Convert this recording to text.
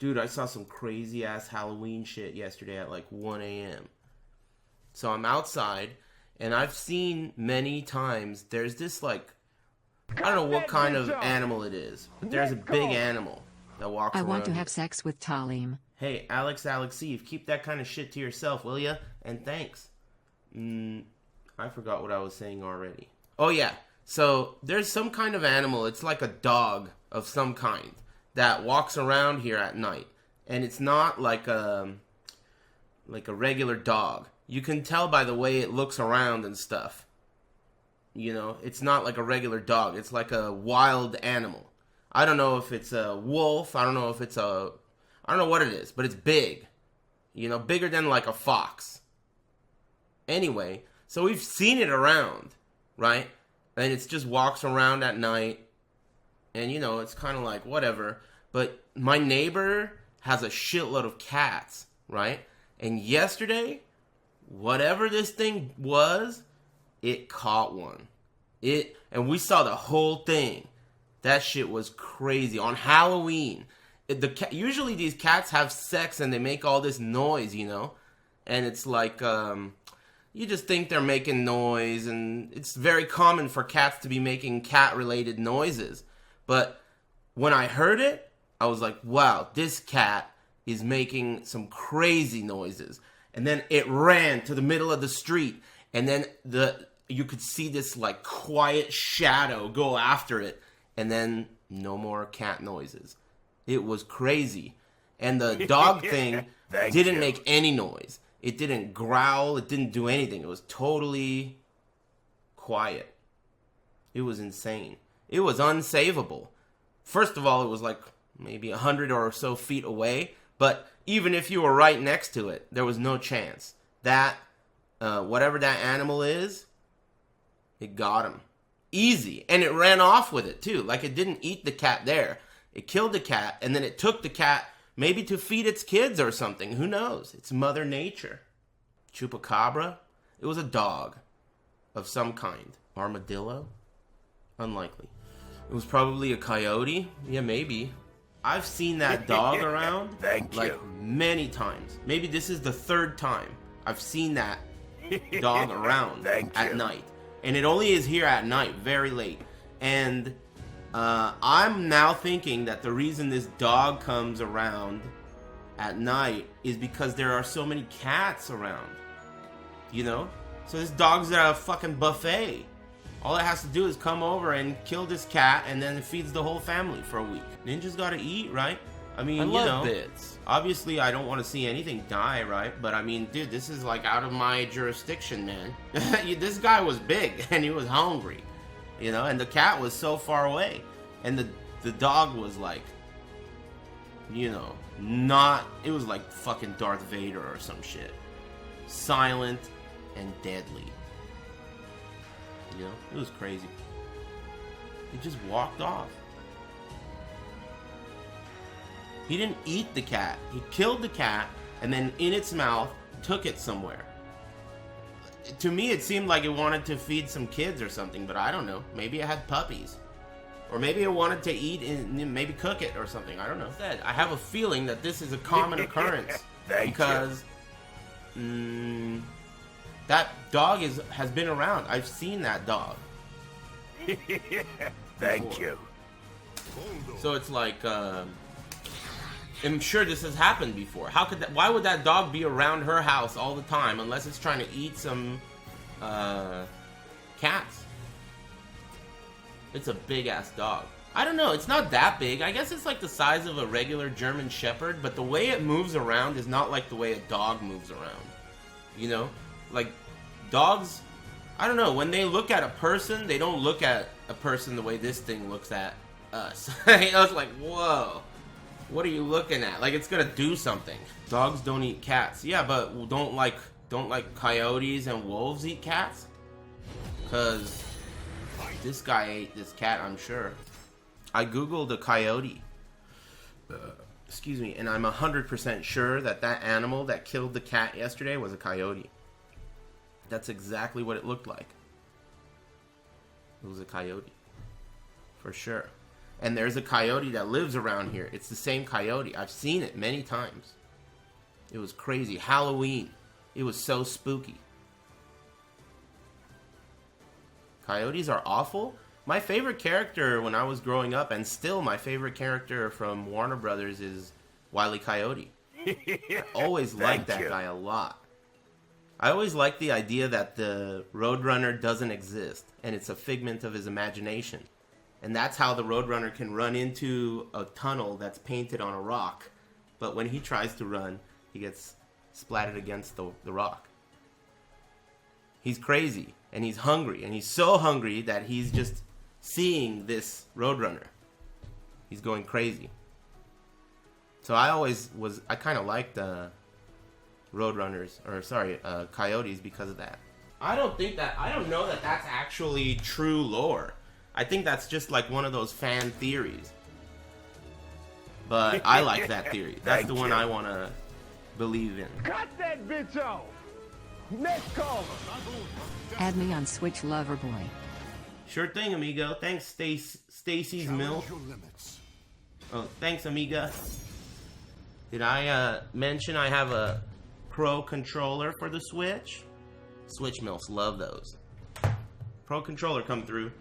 Dude, I saw some crazy ass Halloween shit yesterday at like 1 a.m. So I'm outside, and I've seen many times there's this like, I don't know what kind of animal it is, but there's a big animal that walks around. I want to have sex with Talim. Hey, Alexeve, keep that kind of shit to yourself, will ya? And thanks. I forgot what I was saying already. Oh yeah, so there's some kind of animal, it's like a dog of some kind, that walks around here at night. And it's not like a regular dog. You can tell by the way it looks around and stuff. You know, it's not like a regular dog. It's like a wild animal. I don't know if it's a wolf. I don't know what it is, but it's big. You know, bigger than like a fox. Anyway, so we've seen it around, right? And it just walks around at night. And, you know, it's kind of like, whatever. But my neighbor has a shitload of cats, right? And yesterday, whatever this thing was, it caught one. And we saw the whole thing. That shit was crazy. On Halloween, usually these cats have sex and they make all this noise, you know? And it's like, you just think they're making noise, and it's very common for cats to be making cat-related noises. But when I heard it, I was like, wow, this cat is making some crazy noises. And then it ran to the middle of the street, and then you could see this like quiet shadow go after it, and then no more cat noises. It was crazy. And the dog thing didn't make any noise. It didn't growl. It didn't do anything. It was totally quiet. It was insane. It was unsavable. First of all, it was like maybe 100 or so feet away. But even if you were right next to it, there was no chance. That, whatever that animal is, it got him. Easy. And it ran off with it, too. Like, it didn't eat the cat there. It killed the cat, and then it took the cat maybe to feed its kids or something. Who knows? It's Mother Nature. Chupacabra? It was a dog of some kind. Armadillo? Unlikely. It was probably a coyote. Yeah, maybe. I've seen that dog around many times. Maybe this is the third time I've seen that dog around at night. And it only is here at night, very late. And I'm now thinking that the reason this dog comes around at night is because there are so many cats around. You know? So this dog's at a fucking buffet. All it has to do is come over and kill this cat, and then it feeds the whole family for a week. Ninjas gotta eat, right? I mean, you know, bits. Obviously, I don't want to see anything die, right? But I mean, dude, this is like out of my jurisdiction, man. This guy was big, and he was hungry, you know, and the cat was so far away. And the dog was like, you know, it was like fucking Darth Vader or some shit. Silent and deadly. You know, it was crazy. He just walked off. He didn't eat the cat. He killed the cat, and then in its mouth, took it somewhere. To me, it seemed like it wanted to feed some kids or something, but I don't know. Maybe it had puppies. Or maybe it wanted to eat and maybe cook it or something. I don't know. I have a feeling that this is a common occurrence. Because that dog has been around. I've seen that dog. Thank you. So it's like, I'm sure this has happened before. Why would that dog be around her house all the time unless it's trying to eat some cats? It's a big ass dog. I don't know, it's not that big. I guess it's like the size of a regular German Shepherd, but the way it moves around is not like the way a dog moves around. You know? Like, dogs, I don't know, when they look at a person, they don't look at a person the way this thing looks at us. I was like, whoa, what are you looking at? Like, it's gonna do something. Dogs don't eat cats. Yeah, but don't like coyotes and wolves eat cats? Because this guy ate this cat, I'm sure. I googled a coyote. Excuse me, and I'm 100% sure that animal that killed the cat yesterday was a coyote. That's exactly what it looked like. It was a coyote. For sure. And there's a coyote that lives around here. It's the same coyote. I've seen it many times. It was crazy. Halloween. It was so spooky. Coyotes are awful. My favorite character when I was growing up, and still my favorite character from Warner Brothers, is Wile E. Coyote. I always liked that guy a lot. I always liked the idea that the Roadrunner doesn't exist, and it's a figment of his imagination. And that's how the Roadrunner can run into a tunnel that's painted on a rock. But when he tries to run, he gets splattered against the rock. He's crazy, and he's hungry, and he's so hungry that he's just seeing this Roadrunner. He's going crazy. So I kind of liked coyotes because of that. I don't know that that's actually true lore. I think that's just like one of those fan theories. But I like that theory. That's the one I want to believe in. Cut that bitch off! Next caller! Add me on Switch Loverboy. Sure thing, amigo. Thanks, Stacy's Mill. Oh, thanks, amiga. Did I mention I have a Pro controller for the Switch? Switch Mills love those. Pro controller come through.